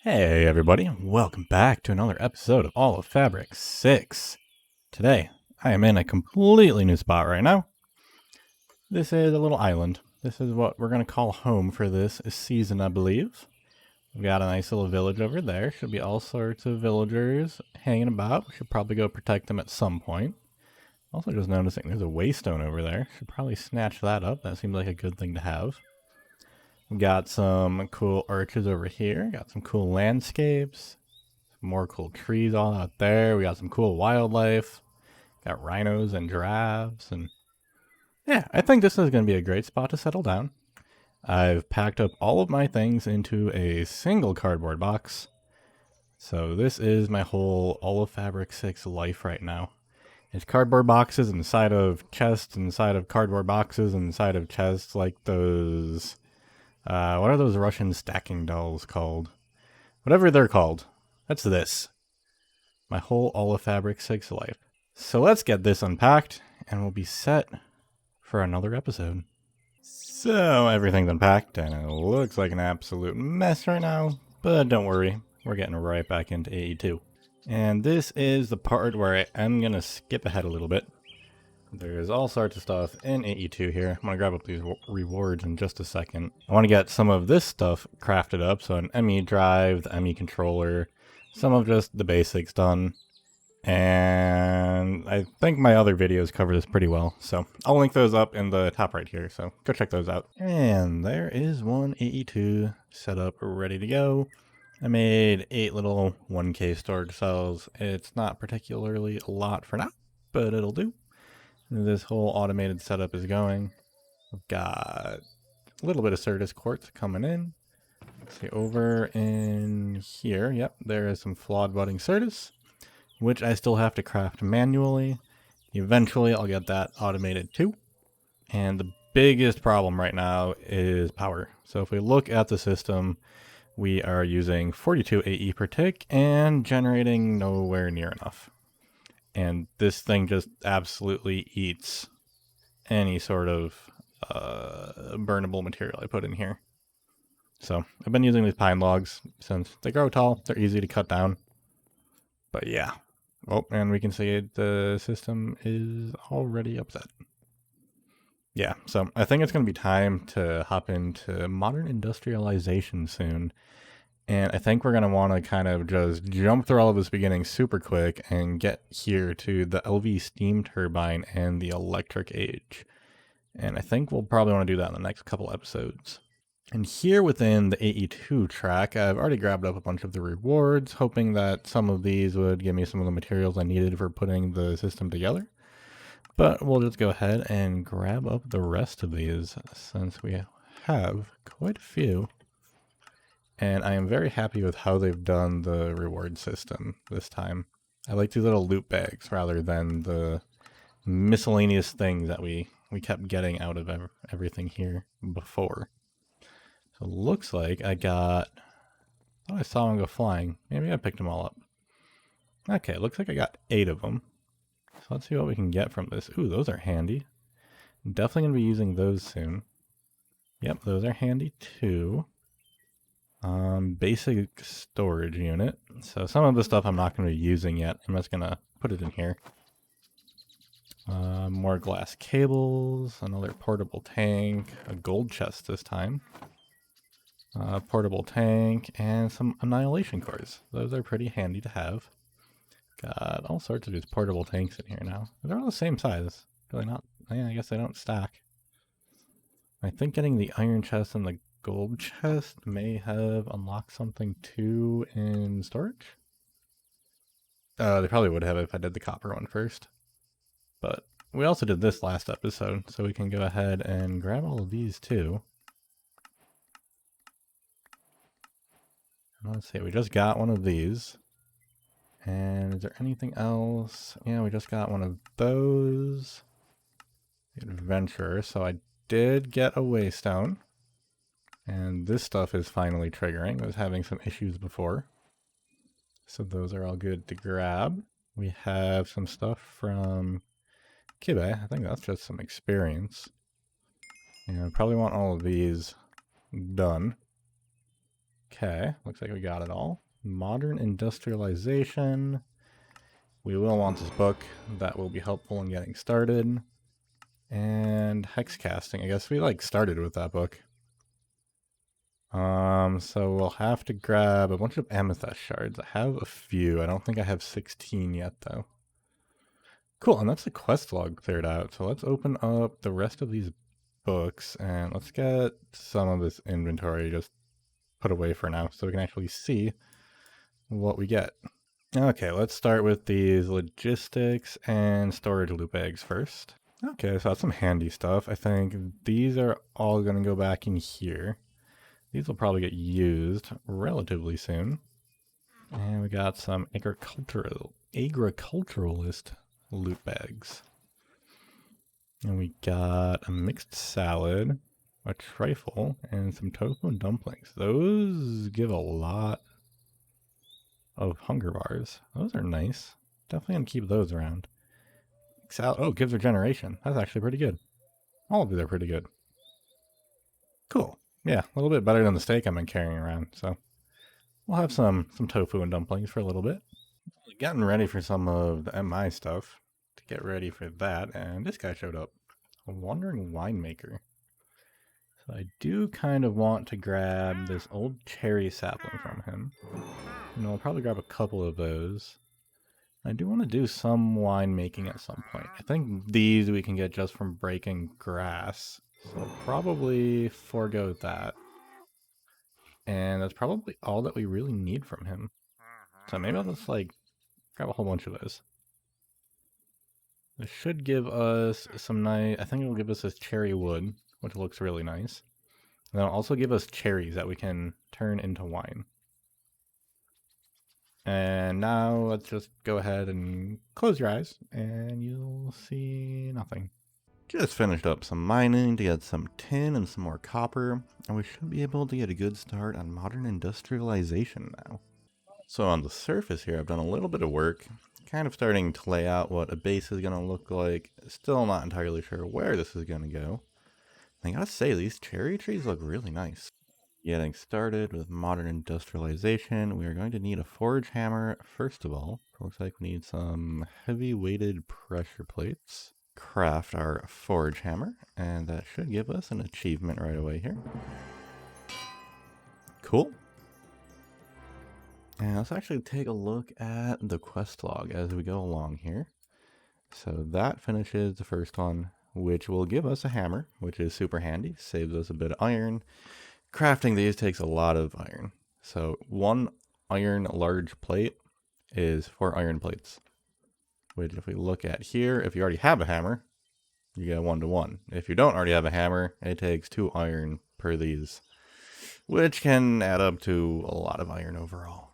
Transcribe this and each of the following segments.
Hey everybody, welcome back to another episode of AoF6 6. Today, I am in a completely new spot right now. This is a little island. This is what we're going to call home for this season, I believe. We've got a nice little village over there. Should be all sorts of villagers hanging about. We should probably go protect them at some point. Also just noticing there's a waystone over there. Should probably snatch that up. That seems like a good thing to have. We got some cool arches over here. Got some cool landscapes. More cool trees all out there. We got some cool wildlife. Got rhinos and giraffes. And yeah, I think this is going to be a great spot to settle down. I've packed up all of my things into a single cardboard box. So this is my whole AoF6 life right now. It's cardboard boxes inside of chests, inside of cardboard boxes, inside of chests, like those... what are those Russian stacking dolls called? Whatever they're called. That's this. My whole AoF6 life. So let's get this unpacked, and we'll be set for another episode. So everything's unpacked, and it looks like an absolute mess right now. But don't worry, we're getting right back into AE2. And this is the part where I am going to skip ahead a little bit. There's all sorts of stuff in AE2 here. I'm going to grab up these rewards in just a second. I want to get some of this stuff crafted up. So an ME drive, the ME controller, some of just the basics done. And I think my other videos cover this pretty well. So I'll link those up in the top right here. So go check those out. And there is one AE2 set up ready to go. I made 8 little 1K storage cells. It's not particularly a lot for now, but it'll do. This whole automated setup is going. We've got a little bit of Certus quartz coming in. Let's see, over in here, yep, there is some flawed budding Certus, which I still have to craft manually. Eventually, I'll get that automated too. And the biggest problem right now is power. So if we look at the system, we are using 42 AE per tick and generating nowhere near enough. And this thing just absolutely eats any sort of burnable material I put in here. So I've been using these pine logs since they grow tall. They're easy to cut down. But yeah. Oh, and we can see the system is already upset. Yeah, so I think it's going to be time to hop into Modern Industrialization soon. And I think we're going to want to kind of just jump through all of this beginning super quick and get here to the LV steam turbine and the electric age. And I think we'll probably want to do that in the next couple episodes. And here within the AE2 track, I've already grabbed up a bunch of the rewards, hoping that some of these would give me some of the materials I needed for putting the system together. But we'll just go ahead and grab up the rest of these since we have quite a few. And I am very happy with how they've done the reward system this time. I like these little loot bags rather than the miscellaneous things that we kept getting out of everything here before. So it looks like I got... Oh, I saw them go flying. Maybe I picked them all up. Okay, looks like I got 8 of them. So let's see what we can get from this. Ooh, those are handy. Definitely going to be using those soon. Yep, those are handy too. Basic storage unit. So some of the stuff I'm not going to be using yet. I'm just going to put it in here. More glass cables, another portable tank, a gold chest this time. Portable tank, and some annihilation cores. Those are pretty handy to have. Got all sorts of these portable tanks in here now. They're all the same size. Really not. Yeah, I guess they don't stack. I think getting the iron chest and the gold chest may have unlocked something too in storage. They probably would have if I did the copper one first. But we also did this last episode, so we can go ahead and grab all of these too. And let's see, we just got one of these. And is there anything else? Yeah, we just got one of those. Adventurer, so I did get a waystone. And this stuff is finally triggering. I was having some issues before. So those are all good to grab. We have some stuff from Kibe. I think that's just some experience. And I probably want all of these done. Okay, looks like we got it all. Modern Industrialization. We will want this book. That will be helpful in getting started. And hex casting. I guess we started with that book. So we'll have to grab a bunch of amethyst shards. I have a few. I don't think I have 16 yet though. Cool, and that's the quest log cleared out. So let's open up the rest of these books and let's get some of this inventory just put away for now so we can actually see what we get. Okay, let's start with these logistics and storage loot bags first. Okay, so that's some handy stuff. I think these are all going to go back in here. These will probably get used relatively soon. And we got some agriculturalist loot bags. And we got a mixed salad, a trifle, and some tofu and dumplings. Those give a lot of hunger bars. Those are nice. Definitely gonna keep those around. Oh, gives regeneration. That's actually pretty good. All of these are pretty good. Cool. Yeah, a little bit better than the steak I've been carrying around. So we'll have some tofu and dumplings for a little bit. Getting ready for some of the MI stuff to get ready for that, and this guy showed up. A wandering winemaker. So I do kind of want to grab this old cherry sapling from him. And I'll probably grab a couple of those. I do want to do some winemaking at some point. I think these we can get just from breaking grass. So I'll probably forego that. And that's probably all that we really need from him. So maybe I'll just grab a whole bunch of those. This should give us some nice, I think it'll give us this cherry wood, which looks really nice. And it'll also give us cherries that we can turn into wine. And now let's just go ahead and close your eyes and you'll see nothing. Just finished up some mining to get some tin and some more copper, and we should be able to get a good start on modern industrialization now. So on the surface here, I've done a little bit of work, kind of starting to lay out what a base is going to look like. Still not entirely sure where this is going to go. I gotta say, these cherry trees look really nice. Getting started with modern industrialization, we are going to need a forge hammer first of all. Looks like we need some heavy weighted pressure plates. Craft our forge hammer, and that should give us an achievement right away here. Cool. And let's actually take a look at the quest log as we go along here. So that finishes the first one, which will give us a hammer, which is super handy, saves us a bit of iron. Crafting these takes a lot of iron. So one iron large plate is 4 iron plates, which if we look at here, if you already have a hammer, you get 1 to 1. If you don't already have a hammer, it takes 2 iron per these, which can add up to a lot of iron overall.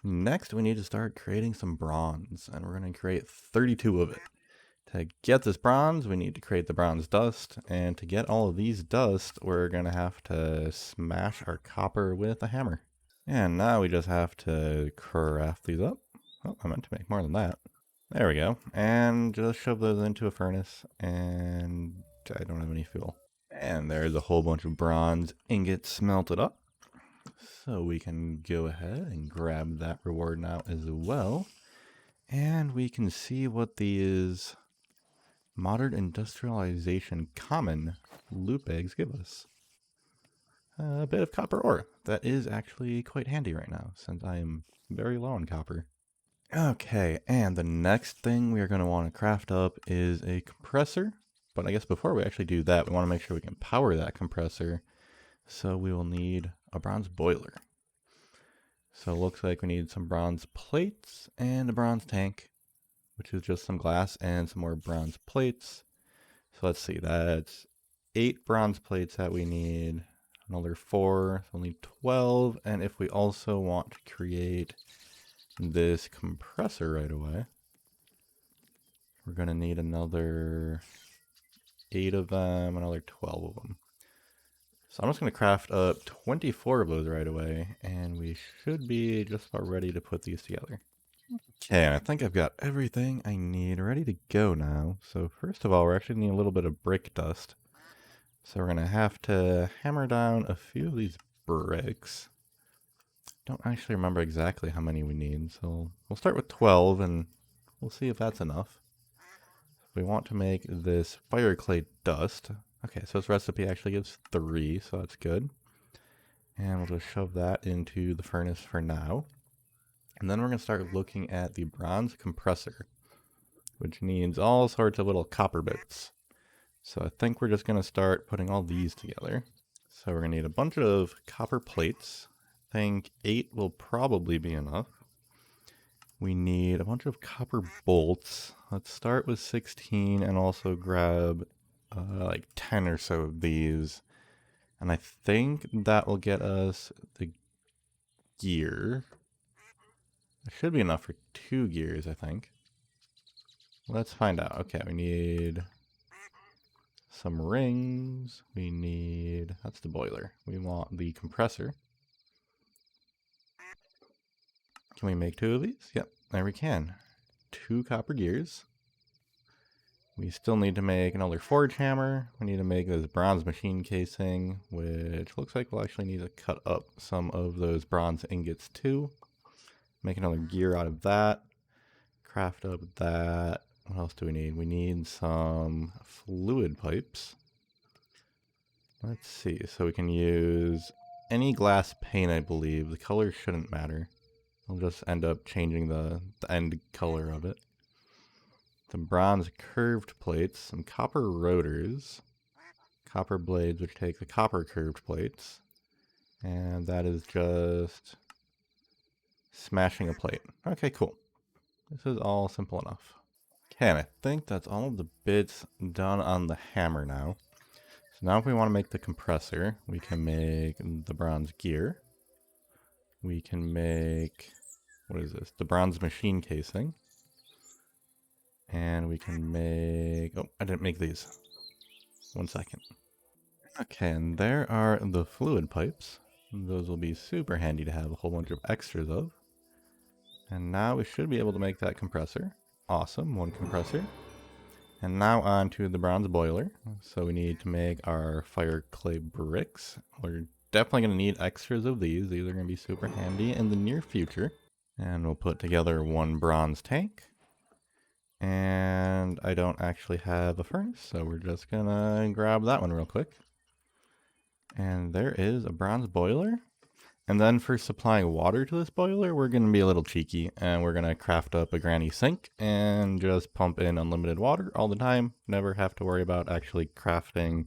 Next, we need to start creating some bronze, and we're going to create 32 of it. To get this bronze, we need to create the bronze dust, and to get all of these dust, we're going to have to smash our copper with a hammer. And now we just have to craft these up. Oh, I meant to make more than that. There we go. And just shove those into a furnace, and I don't have any fuel. And there's a whole bunch of bronze ingots smelted up. So we can go ahead and grab that reward now as well. And we can see what these Modern Industrialization common loot bags give us. A bit of copper ore. That is actually quite handy right now, since I am very low on copper. Okay, and the next thing we are going to want to craft up is a compressor. But I guess before we actually do that, we want to make sure we can power that compressor. So we will need a bronze boiler. So it looks like we need some bronze plates and a bronze tank, which is just some glass and some more bronze plates. So let's see, that's 8 bronze plates that we need, another 4, so we'll need 12. And if we also want to create this compressor right away, we're going to need another 8 of them, another 12 of them. So I'm just going to craft up 24 of those right away, and we should be just about ready to put these together. Okay, and I think I've got everything I need ready to go now. So first of all, we're actually needing a little bit of brick dust. So we're going to have to hammer down a few of these bricks. Don't actually remember exactly how many we need, so we'll start with 12 and we'll see if that's enough. We want to make this fire clay dust. Okay, so this recipe actually gives 3, so that's good. And we'll just shove that into the furnace for now. And then we're going to start looking at the bronze compressor, which needs all sorts of little copper bits. So I think we're just going to start putting all these together. So we're going to need a bunch of copper plates. I think 8 will probably be enough. We need a bunch of copper bolts. Let's start with 16 and also grab like 10 or so of these. And I think that will get us the gear. It should be enough for 2 gears, I think. Let's find out. Okay, we need some rings. We need, that's the boiler. We want the compressor. Can we make 2 of these? Yep, there we can. 2 copper gears. We still need to make another forge hammer. We need to make this bronze machine casing, which looks like we'll actually need to cut up some of those bronze ingots too. Make another gear out of that. Craft up that. What else do we need? We need some fluid pipes. Let's see. So we can use any glass pane, I believe. The color shouldn't matter. I'll just end up changing the end color of it. Some bronze curved plates, some copper rotors, copper blades, which take the copper curved plates, and that is just smashing a plate. Okay, cool. This is all simple enough. Okay, and I think that's all of the bits done on the hammer now. So now if we want to make the compressor, we can make the bronze gear. We can make, what is this? The bronze machine casing. And we can make, oh, I didn't make these. 1 second. Okay, and there are the fluid pipes. Those will be super handy to have a whole bunch of extras of. And now we should be able to make that compressor. Awesome, 1 compressor. And now on to the bronze boiler. So we need to make our fire clay bricks. We're definitely going to need extras of these. These are going to be super handy in the near future. And we'll put together 1 bronze tank. And I don't actually have a furnace, so we're just gonna grab that one real quick. And there is a bronze boiler. And then for supplying water to this boiler, we're gonna be a little cheeky, and we're gonna craft up a granny sink and just pump in unlimited water all the time. Never have to worry about actually crafting.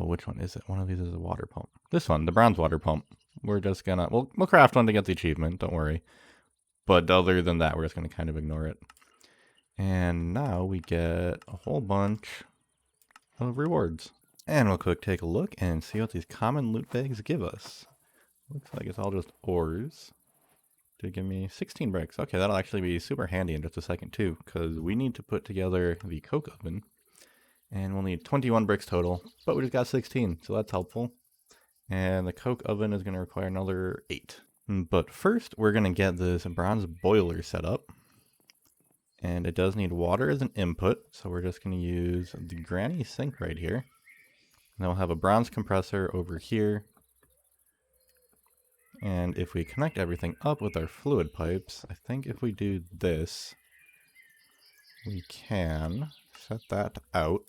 Which one is it? One of these is a water pump. This one, the bronze water pump. We're just gonna, we'll craft one to get the achievement, don't worry. But other than that, we're just gonna kind of ignore it. And now we get a whole bunch of rewards. And we'll quick take a look and see what these common loot bags give us. Looks like it's all just ores. To give me 16 bricks. Okay, that'll actually be super handy in just a second too, because we need to put together the coke oven. And we'll need 21 bricks total, but we just got 16, so that's helpful. And the coke oven is going to require another 8. But first, we're going to get this bronze boiler set up. And it does need water as an input, so we're just going to use the granny sink right here. And then we'll have a bronze compressor over here. And if we connect everything up with our fluid pipes, I think if we do this, we can set that out.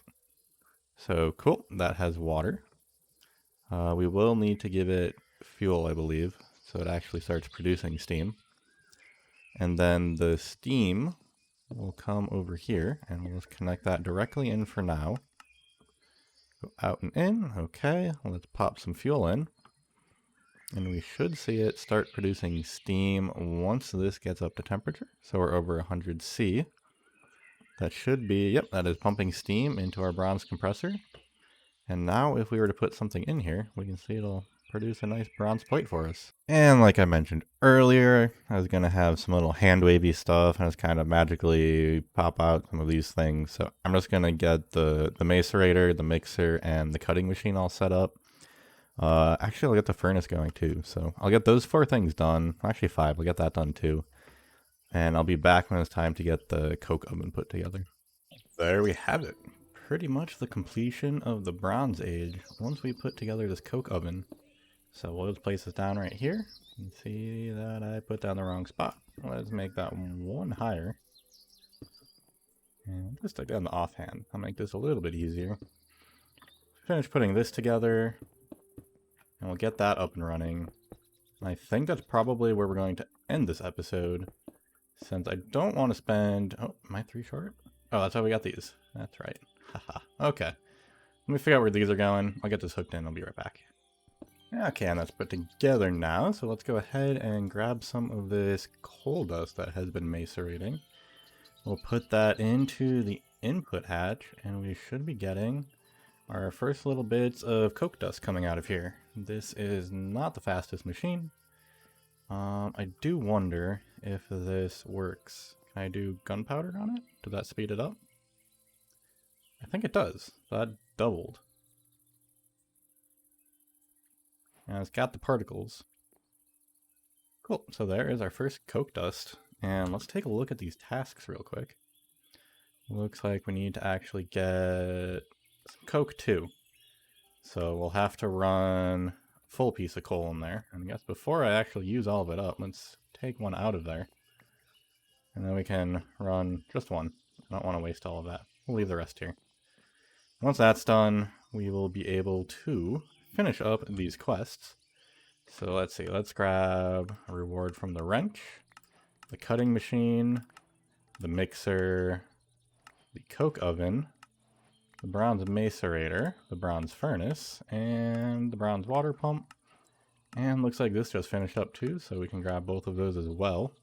So cool, that has water. We will need to give it fuel, I believe, so it actually starts producing steam. And then the steam will come over here, and we'll just connect that directly in for now. Go out and in, okay, let's pop some fuel in. And we should see it start producing steam once this gets up to temperature. So we're over 100 C. That should be, yep, that is pumping steam into our bronze compressor. And now if we were to put something in here, we can see it'll produce a nice bronze plate for us. And like I mentioned earlier, I was going to have some little hand wavy stuff and it's kind of magically pop out some of these things. So I'm just going to get the macerator, the mixer, and the cutting machine all set up. Actually, I'll get the furnace going too. So I'll get those 4 things done. Actually 5, I'll get that done too. And I'll be back when it's time to get the coke oven put together. There we have it. Pretty much the completion of the Bronze Age once we put together this coke oven. So we'll just place this down right here. And see that I put down the wrong spot. Let's make that one higher. And just like that on the offhand. I'll make this a little bit easier. Finish putting this together. And we'll get that up and running. And I think that's probably where we're going to end this episode. Since I don't want to spend... Oh, am I 3 short? Oh, that's how we got these. That's right. Haha. Okay. Let me figure out where these are going. I'll get this hooked in. I'll be right back. Okay, and that's put together now. So let's go ahead and grab some of this coal dust that has been macerating. We'll put that into the input hatch, and we should be getting our first little bits of coke dust coming out of here. This is not the fastest machine. I do wonder if this works. Can I do gunpowder on it? Does that speed it up? I think it does. That doubled. And it's got the particles. Cool, so there is our first coke dust. And let's take a look at these tasks real quick. Looks like we need to actually get some coke too. So we'll have to run a full piece of coal in there. And I guess before I actually use all of it up, let's take one out of there. And then we can run just one. I don't want to waste all of that. We'll leave the rest here. Once that's done, we will be able to finish up these quests. So let's see, let's grab a reward from the wrench, the cutting machine, the mixer, the coke oven, the bronze macerator, the bronze furnace, and the bronze water pump. And looks like this just finished up too, so we can grab both of those as well.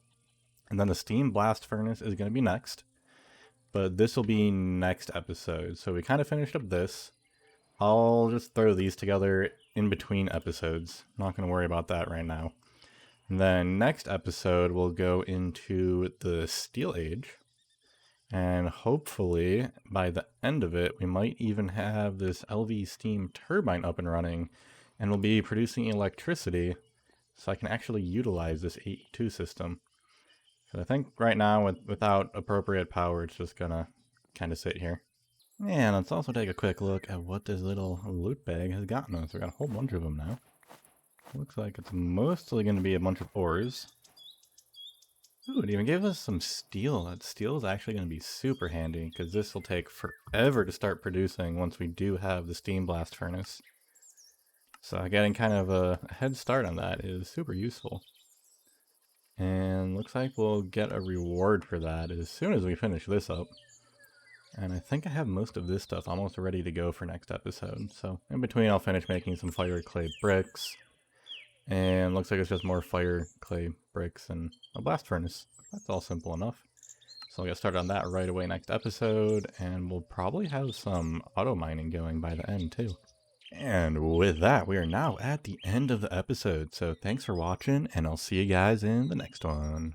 And then the steam blast furnace is going to be next, but this will be next episode. So we kind of finished up this. I'll just throw these together in between episodes. Not going to worry about that right now. And then next episode, we'll go into the Steel Age. And hopefully, by the end of it, we might even have this LV steam turbine up and running. And we'll be producing electricity, so I can actually utilize this AE2 system. So I think right now, without appropriate power, it's just going to kind of sit here. And let's also take a quick look at what this little loot bag has gotten us. We've got a whole bunch of them now. Looks like it's mostly going to be a bunch of ores. Ooh, it even gave us some steel. That steel is actually going to be super handy, because this will take forever to start producing once we do have the steam blast furnace. So getting kind of a head start on that is super useful. And looks like we'll get a reward for that as soon as we finish this up. And I think I have most of this stuff almost ready to go for next episode. So in between, I'll finish making some fire clay bricks. And looks like it's just more fire clay bricks and a blast furnace. That's all simple enough. So I'll get started on that right away next episode. And we'll probably have some auto mining going by the end too. And with that, we are now at the end of the episode. So thanks for watching, and I'll see you guys in the next one.